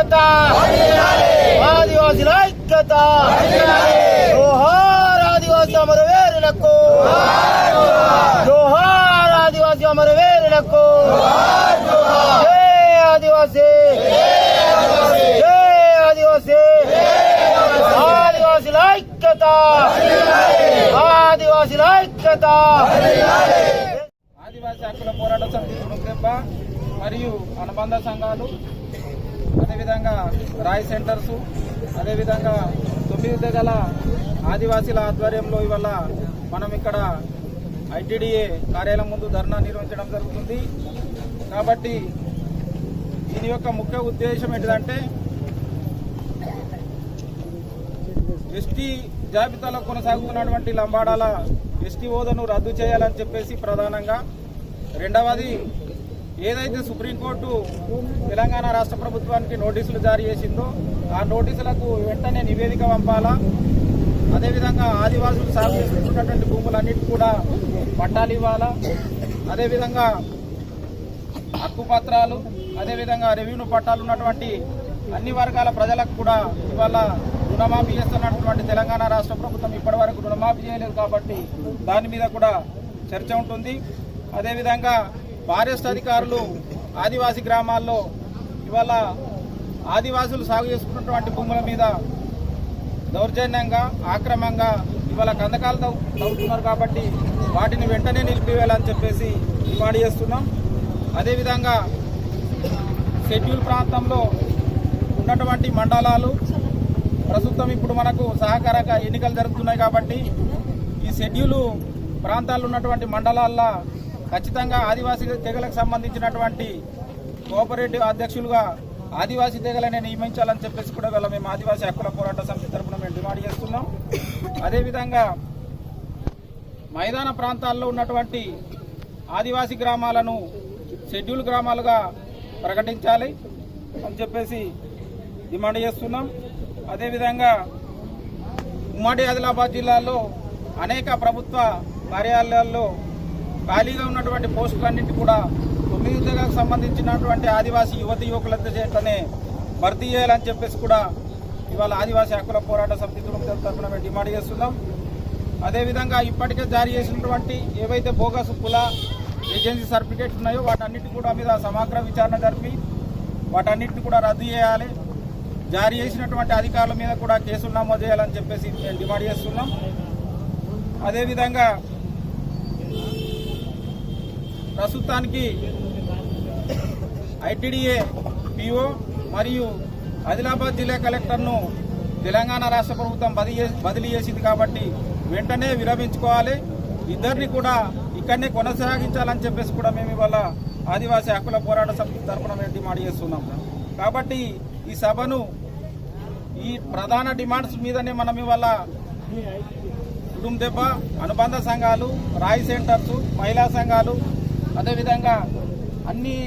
ఐక్యత ఆదివాసీల ఐక్యత జోహార్ ఆదివాసీ అమరవీరులకు జోహార్ ఆదివాసీ అమరవీరులకు జై ఆదివాసీ జై ఆదివాసీ ఆదివాసీల ఐక్యత ఆదివాసీల ఐక్యత ఆదివాసీ హక్కుల పోరాట సమితి తుడుందెబ్బ మరియు అనుబంధ సంఘాలు అదేవిధంగా రాయ్ సెంటర్స్ అదేవిధంగా 9 తెగల ఆదివాసీల ఆధ్వర్యంలో ఇవాళ మనం ఇక్కడ ఐటీడీఏ కార్యాలయం ముందు ధర్నా నిర్వహించడం జరుగుతుంది. కాబట్టి దీని యొక్క ముఖ్య ఉద్దేశం ఏంటిదంటే ఎస్టీ జాబితాలో కొనసాగుతున్నటువంటి లంబాడాల ఎస్టీ హోదాను రద్దు చేయాలని చెప్పేసి ప్రధానంగా, రెండవది ఏదైతే సుప్రీంకోర్టు తెలంగాణ రాష్ట్ర ప్రభుత్వానికి నోటీసులు జారీ చేసిందో ఆ నోటీసులకు వెంటనే నివేదిక పంపాలా, అదేవిధంగా ఆదివాసులు సాగు చేసుకుంటున్నటువంటి భూములన్నిటి కూడా పట్టాలు ఇవ్వాలా, అదేవిధంగా హక్కుపత్రాలు అదేవిధంగా రెవెన్యూ పట్టాలు ఉన్నటువంటి అన్ని వర్గాల ప్రజలకు కూడా ఇవాళ రుణమాఫీ చేస్తున్నటువంటి తెలంగాణ రాష్ట్ర ప్రభుత్వం ఇప్పటి వరకు రుణమాఫీ చేయలేదు. కాబట్టి దాని మీద కూడా చర్చ ఉంటుంది. అదేవిధంగా ఫారెస్ట్ అధికారులు ఆదివాసీ గ్రామాల్లో ఇవాళ ఆదివాసులు సాగు చేసుకున్నటువంటి భూముల మీద దౌర్జన్యంగా ఆక్రమంగా ఇవాళ కందకాలు తవ్వుతున్నారు. కాబట్టి వాటిని వెంటనే నిలిపివేయాలని చెప్పేసి డిమాండ్ చేస్తున్నాం. అదేవిధంగా షెడ్యూల్ ప్రాంతంలో ఉన్నటువంటి మండలాలు ప్రస్తుతం ఇప్పుడు మనకు సహకారక ఎన్నికలు జరుగుతున్నాయి. కాబట్టి ఈ షెడ్యూల్ ప్రాంతాల్లో ఉన్నటువంటి మండలాల్లో ఖచ్చితంగా ఆదివాసీ తెగలకు సంబంధించినటువంటి కోఆపరేటివ్ అధ్యక్షులుగా ఆదివాసీ తెగలనే నియమించాలని చెప్పేసి కూడా వీళ్ళ మేము ఆదివాసీ హక్కుల పోరాట సమితి తరఫున మేము డిమాండ్ చేస్తున్నాం. అదేవిధంగా మైదాన ప్రాంతాల్లో ఉన్నటువంటి ఆదివాసీ గ్రామాలను షెడ్యూల్ గ్రామాలుగా ప్రకటించాలి అని చెప్పేసి డిమాండ్ చేస్తున్నాం. అదేవిధంగా ఉమ్మడి ఆదిలాబాద్ జిల్లాలో అనేక ప్రభుత్వ కార్యాలయాల్లో ఖాళీగా ఉన్నటువంటి పోస్టులన్నింటి కూడా 9 తెగలకు సంబంధించినటువంటి ఆదివాసీ యువతి యువకుల చేతనే భర్తీ చేయాలని చెప్పేసి కూడా ఇవాళ ఆదివాసీ హక్కుల పోరాట సమితి తరఫున మేము డిమాండ్ చేస్తున్నాం. అదేవిధంగా ఇప్పటికే జారీ చేసినటువంటి ఏవైతే బోగస్ కుల ఏజెన్సీ సర్టిఫికేట్స్ ఉన్నాయో వాటన్నిటి కూడా మీద సమగ్ర విచారణ జరిపి వాటన్నిటిని కూడా రద్దు చేయాలి. జారీ చేసినటువంటి అధికారుల మీద కూడా కేసులు నమోదు చేయాలని చెప్పేసి మేము డిమాండ్ చేస్తున్నాం. అదేవిధంగా ప్రస్తుతానికి ఐటీడీఏ పిఓ మరియు ఆదిలాబాద్ జిల్లా కలెక్టర్ను తెలంగాణ రాష్ట్ర ప్రభుత్వం బదిలీ చేసింది. కాబట్టి వెంటనే విరమించుకోవాలి, ఇద్దరిని కూడా ఇక్కడనే కొనసాగించాలని చెప్పేసి కూడా మేము ఇవాళ ఆదివాసీ హక్కుల పోరాట సమితి తరఫున మేము డిమాండ్ చేస్తున్నాం. కాబట్టి ఈ సభను ఈ ప్రధాన డిమాండ్స్ మీదనే మనం ఇవాళ తుడుందెబ్బ అనుబంధ సంఘాలు, రాయ్ సెంటర్స్, మహిళా సంఘాలు, అదేవిధంగా అన్ని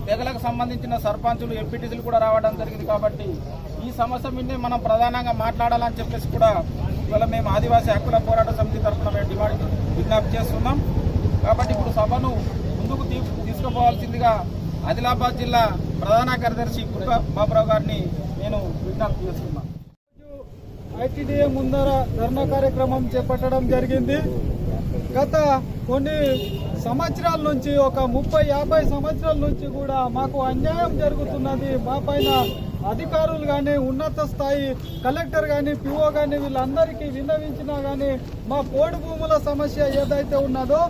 తెగలకు సంబంధించిన సర్పంచులు ఎంపీటీసీలు కూడా రావడం జరిగింది. కాబట్టి ఈ సమస్య మీదే మనం ప్రధానంగా మాట్లాడాలని చెప్పేసి కూడా ఇవాళ మేము ఆదివాసీ హక్కుల పోరాట సమితి తరఫున మేము డిమాండ్ విజ్ఞప్తి చేస్తున్నాం. కాబట్టి ఇప్పుడు సభను ముందుకు తీసుకుపోవాల్సిందిగా ఆదిలాబాద్ జిల్లా ప్రధాన కార్యదర్శి కుర్కా బాబురావు గారిని నేను విజ్ఞప్తి చేస్తున్నాను. ఐటీడీఏ ముందర ధర్నా కార్యక్రమం చేపట్టడం జరిగింది. గత కొన్ని సంవత్సరాల నుంచి ఒక 30-50 సంవత్సరాల నుంచి కూడా మాకు అన్యాయం జరుగుతున్నది. మా పైన అధికారులు కానీ ఉన్నత స్థాయి కలెక్టర్ కానీ పిఓ కానీ వీళ్ళందరికీ విన్నవించినా కానీ మా పోడు భూముల సమస్య ఏదైతే ఉన్నదో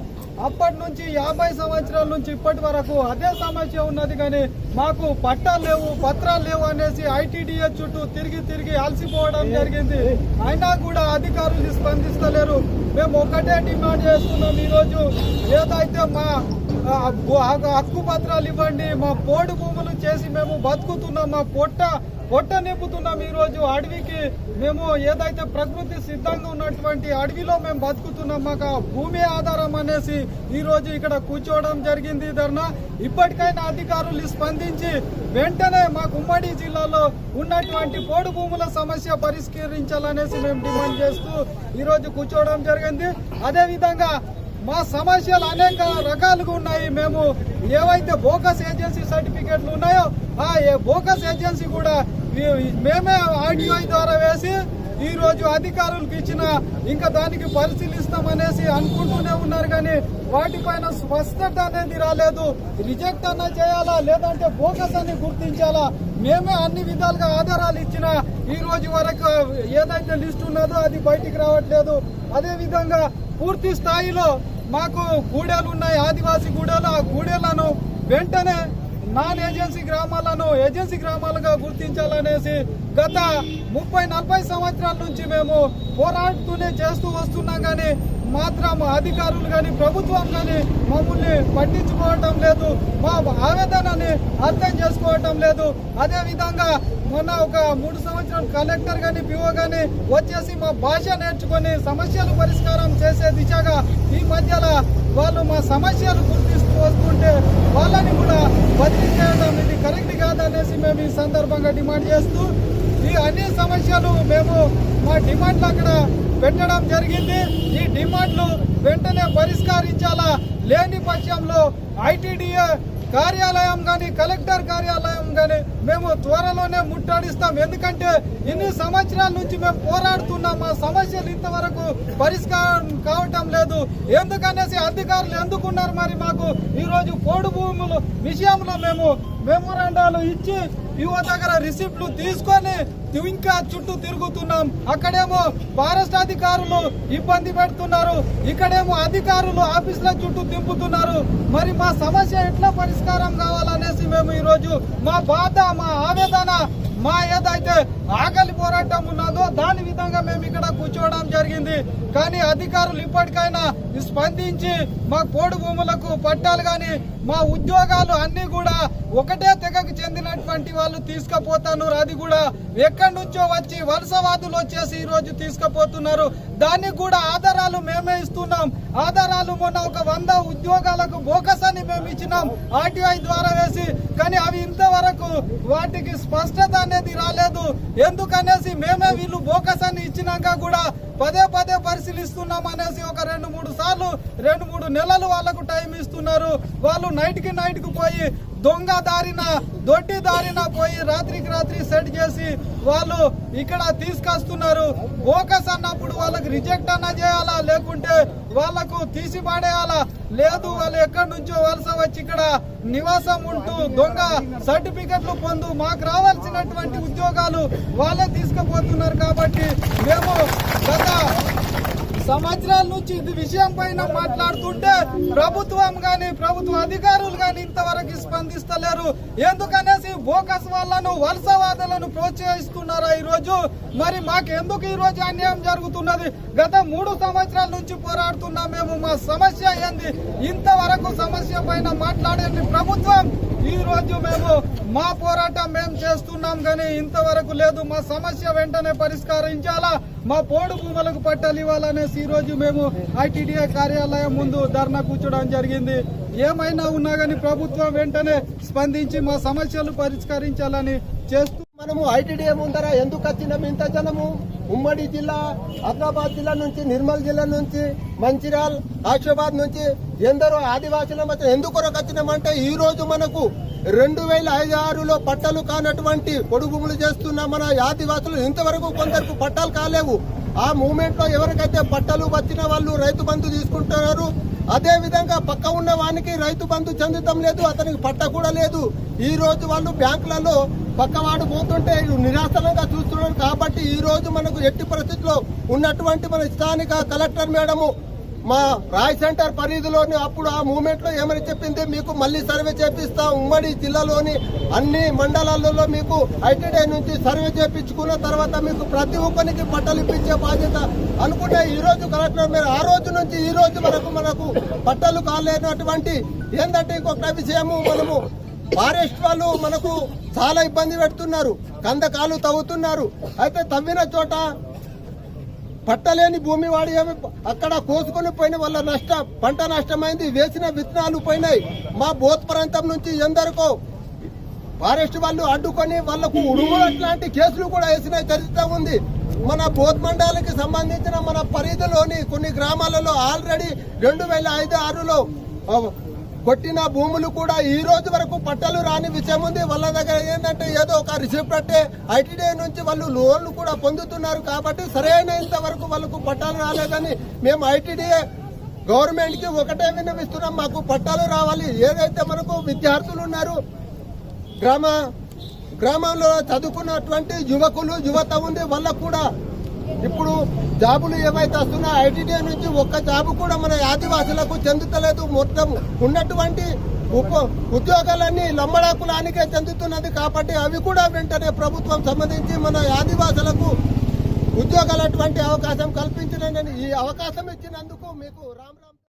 అప్పటి నుంచి 50 సంవత్సరాల నుంచి ఇప్పటి వరకు అదే సమస్య ఉన్నది. కానీ మాకు పట్టాలు లేవు, పత్రాలు లేవు అనేసి ఐటీడీఏ చుట్టూ తిరిగి అలసిపోవడం జరిగింది. అయినా కూడా అధికారులు స్పందిస్తలేరు. మేము ఒకటే డిమాండ్ చేస్తున్నాం, ఈరోజు ఏదైతే మా హక్కు పత్రాలు ఇవ్వండి, మా పోడు భూములు చేసి మేము బతుకుతున్నాం, మా పొట్ట నింపుతున్నాం. ఈరోజు అడవికి మేము ఏదైతే ప్రకృతి సిద్ధంగా ఉన్నటువంటి అడవిలో మేము బతుకుతున్నాం, మాకు భూమి ఆధారం అనేసి ఈరోజు ఇక్కడ కూర్చోవడం జరిగింది ధర్నా. ఇప్పటికైనా అధికారులు స్పందించి వెంటనే మాకు ఉమ్మడి జిల్లాలో ఉన్నటువంటి పోడు భూముల సమస్య పరిష్కరించాలనేసి మేము డిమాండ్ చేస్తూ ఈరోజు కూర్చోవడం జరిగింది. అదేవిధంగా మా సమస్యలు అనేక రకాలుగా ఉన్నాయి. మేము ఏవైతే బోకస్ ఏజెన్సీ సర్టిఫికెట్లు ఉన్నాయో ఆ బోకస్ ఏజెన్సీ కూడా మేమే ఆర్టీఐ ద్వారా వేసి ఈ రోజు అధికారులకు ఇచ్చిన ఇంకా దానికి పరిశీలిస్తామనేసి అనుకుంటూనే ఉన్నారు, కానీ వాటిపైన స్పష్టత అనేది రాలేదు. రిజెక్ట్ అన్నా చేయాలా లేదంటే బోకస్ అని గుర్తించాలా, మేమే అన్ని విధాలుగా ఆధారాలు ఇచ్చిన ఈ రోజు వరకు ఏదైతే లిస్ట్ ఉన్నదో అది బయటికి రావట్లేదు. అదే విధంగా పూర్తి స్థాయిలో మాకు గూడెలు ఉన్నాయి, ఆదివాసీ గూడెలు. ఆ గూడెలను వెంటనే నాన్ ఏజెన్సీ గ్రామాలను ఏజెన్సీ గ్రామాలుగా గుర్తించాలనేసి గత 30-40 సంవత్సరాల నుంచి మేము పోరాడుతూనే చేస్తూ వస్తున్నాం, కానీ మాత్రం అధికారులు కానీ ప్రభుత్వం కానీ మమ్మల్ని పట్టించుకోవటం లేదు, మా ఆవేదనని అర్థం చేసుకోవటం లేదు. అదే విధంగా మొన్న ఒక 3 సంవత్సరాలు కలెక్టర్ గాని పిఓ గాని వచ్చేసి మా భాష నేర్చుకొని సమస్యలు పరిష్కారం చేసే దిశగా ఈ మధ్యలో వాళ్ళు మా సమస్యలు గుర్తిస్తూ వస్తుంటే వాళ్ళని కూడా బదిలీ చేయడం ఇది కరెక్ట్ కాదనేసి మేము ఈ సందర్భంగా డిమాండ్ చేస్తూ ఈ అన్ని సమస్యలు మేము మా డిమాండ్లు అక్కడ పెట్టడం జరిగింది. ఈ డిమాండ్లు వెంటనే పరిష్కరించాలా, లేని పక్షంలో ఐటీడీఏ కార్యాలయం గాని కలెక్టర్ కార్యాలయం గాని మేము త్వరలోనే ముట్టడిస్తాం. ఎందుకంటే ఇన్ని సంవత్సరాల నుంచి మేము పోరాడుతున్నాం, మా సమస్యలు ఇంతవరకు పరిష్కారం కావటం లేదు. ఎందుకనేసి అధికారులు ఎందుకున్నారు మరి మాకు ఈ రోజు పోడు భూముల విషయంలో మేము మెమోరాండాలు ఇచ్చి పిఓ దగ్గర రిసిప్ట్లు తీసుకొని ఇంకా చుట్టూ తిరుగుతున్నాం. అక్కడేమో ఫారెస్ట్ అధికారులు ఇబ్బంది పెడుతున్నారు, ఇక్కడేమో అధికారులు ఆఫీసుల చుట్టూ తింపుతున్నారు. మరి మా సమస్య ఎట్లా పరిష్కారం కావాలనేసి మేము ఈ రోజు మా బాధ, మా ఆవేదన, మా ఏదైతే ఆకలి పోరాటం ఉన్నదో దాని విధంగా మేము ఇక్కడ కూర్చోవడం జరిగింది. కానీ అధికారులు ఇప్పటికైనా స్పందించి మా పోడు భూములకు పట్టాలు గాని మా ఉద్యోగాలు అన్ని కూడా ఒకటే తెగకు చెందినటువంటి వాళ్ళు తీసుకుపోతున్నారు. అది కూడా ఎక్కడి నుంచో వచ్చి వలసవాదులు వచ్చేసి ఈ రోజు తీసుకుపోతున్నారు. దానికి కూడా ఆధారాలు మేమే ఇస్తున్నాం. ఆధారాలు మొన్న ఒక 100 ఉద్యోగాలకు బోకస్ అని మేము ఇచ్చినాం ఆర్టీఐ ద్వారా వేసి, కానీ అవి ఇంతవరకు వాటికి స్పష్టత అనేది రాలేదు. ఎందుకనేసి మేమే వీళ్ళు బోకస్ అని ఇచ్చినాక కూడా పదే పరిశీలిస్తున్నాం అనేసి ఒక 2-3 సార్లు 2-3 నెలలు వాళ్ళకు టైం ఇస్తున్నారు. వాళ్ళు నైట్కి పోయి దొంగ దారిన దొడ్డి దారిన పోయి రాత్రికి రాత్రి సెట్ చేసి వాళ్ళు ఇక్కడ తీసుకొస్తున్నారు. బోకస్ అన్నప్పుడు వాళ్ళకి రిజెక్ట్ అన్నా చేయాలా లేకుంటే వాళ్ళకు తీసి పడేయాలా, లేదు వాళ్ళు ఎక్కడి నుంచో వలస వచ్చి ఇక్కడ నివాసం ఉంటూ దొంగ సర్టిఫికెట్లు పొందు మాకు రావాల్సినటువంటి ఉద్యోగాలు వాళ్ళే తీసుకుపోతున్నారు. కాబట్టి మేము గత సంవత్సరాల నుంచి ఇది విషయం పైన మాట్లాడుతుంటే ప్రభుత్వం గాని ప్రభుత్వ అధికారులు గాని ఇంతవరకు స్పందిస్తలేరు. ఎందుకనేసి బోకస్ వాళ్ళను వలసవాదులను ప్రోత్సహిస్తున్నారా ఈ రోజు? మరి మాకెందుకు ఈ రోజు అన్యాయం జరుగుతున్నది? గత 3 సంవత్సరాల నుంచి పోరాడుతున్నాం మేము. మా సమస్య ఏంది? ఇంతవరకు సమస్య పైన మాట్లాడేది ప్రభుత్వం. ఈ రోజు మేము మా పోరాటం మేము చేస్తున్నాం కానీ ఇంతవరకు లేదు. మా సమస్య వెంటనే పరిష్కరించాలా, మా పోడు భూములకు పట్టాలు ఇవ్వాలనేసి ఈ రోజు మేము ఐటీడీఏ కార్యాలయం ముందు ధర్నా కూర్చోవడం జరిగింది. ఏమైనా ఉన్నా కానీ ప్రభుత్వం వెంటనే స్పందించి మా సమస్యలు పరిష్కరించాలని చేస్తూ మనము ఐటీడీఏ ముందర ఎందుకు వచ్చినాం? ఇంత జనము ఉమ్మడి జిల్లా, ఆదిలాబాద్ జిల్లా నుంచి, నిర్మల్ జిల్లా నుంచి, మంచిర్యాల్, ఆసిఫాబాద్ నుంచి ఎందరో ఆదివాసుల మధ్య ఎందుకు వచ్చినామంటే ఈ రోజు మనకు 2006లో పట్టాలు కానటువంటి పొడుగు భూములు చేస్తున్న మన ఆదివాసులు ఇంతవరకు కొందరికి పట్టాలు కాలేవు. ఆ మూమెంట్ లో ఎవరికైతే పట్టాలు వచ్చిన వాళ్ళు రైతు బంధు తీసుకుంటున్నారు. అదే విధంగా పక్క ఉన్న వానికి రైతు బంధు చెందుతాం లేదు, అతనికి పట్ట కూడా లేదు. ఈ రోజు వాళ్ళు బ్యాంకులలో పక్కవాడు పోతుంటే నిరాశనంగా చూస్తున్నారు. కాబట్టి ఈ రోజు మనకు ఎట్టి పరిస్థితుల్లో ఉన్నటువంటి మన స్థానిక కలెక్టర్ మేడము మా రాయ్ సెంటర్ పరిధిలోని అప్పుడు ఆ మూమెంట్ లో ఏమని చెప్పింది, మీకు మళ్ళీ సర్వే చేపిస్తాం, ఉమ్మడి జిల్లాలోని అన్ని మండలాలలో మీకు ఐటీడీ నుంచి సర్వే చేపించుకున్న తర్వాత మీకు ప్రతి ఒక్కరికి పట్టాలు ఇప్పించే బాధ్యత అనుకుంటే ఈ రోజు కలెక్టర్ మీరు ఆ రోజు నుంచి ఈ రోజు మనకు పట్టాలు కాలేనటువంటి ఏంటంటే ఇంకొక విషయము, మనము ఫారెస్ట్ వాళ్ళు మనకు చాలా ఇబ్బంది పెడుతున్నారు, కందకాలు తవ్వుతున్నారు. అయితే తవ్విన చోట పట్టలేని భూమి వాడి అక్కడ కోసుకొని పోయిన వాళ్ళ పంట నష్టమైంది, వేసిన విత్తనాలు పోయినాయి. మా బోత్ ప్రాంతం నుంచి ఎందరికో ఫారెస్ట్ వాళ్ళు అడ్డుకొని వాళ్లకు ఉడుములు లాంటి కేసులు కూడా వేసిన చరిత్ర ఉంది. మన బోధమండలికి సంబంధించిన మన పరిధిలోని కొన్ని గ్రామాలలో ఆల్రెడీ 2005-6లో కొట్టిన భూములు కూడా ఈ రోజు వరకు పట్టాలు రాని విషయం ఉంది. వాళ్ళ దగ్గర ఏంటంటే ఏదో ఒక రిసిప్ట్ అంటే ఐటీడీ నుంచి వాళ్ళు లోన్లు కూడా పొందుతున్నారు. కాబట్టి సరైనంత వరకు వాళ్ళకు పట్టాలు రాలేదని మేము ఐటీడీ గవర్నమెంట్ కి ఒకటే విన్నవిస్తున్నాం, మాకు పట్టాలు రావాలి. ఏదైతే మనకు విద్యార్థులు ఉన్నారు, గ్రామంలో చదువుకున్నటువంటి యువత ఉంది, వాళ్ళకు కూడా ఇప్పుడు జాబులు ఏవైతే వస్తున్నాయో ఐటీడీ నుంచి ఒక్క జాబు కూడా మన ఆదివాసులకు చెందుతలేదు. మొత్తం ఉన్నటువంటి ఉద్యోగాలన్నీ లంబడాకులానికే చెందుతున్నది. కాబట్టి అవి కూడా వెంటనే ప్రభుత్వం సంబంధించి మన ఆదివాసులకు ఉద్యోగాలటువంటి అవకాశం కల్పించినని ఈ అవకాశం ఇచ్చినందుకు మీకు రామ్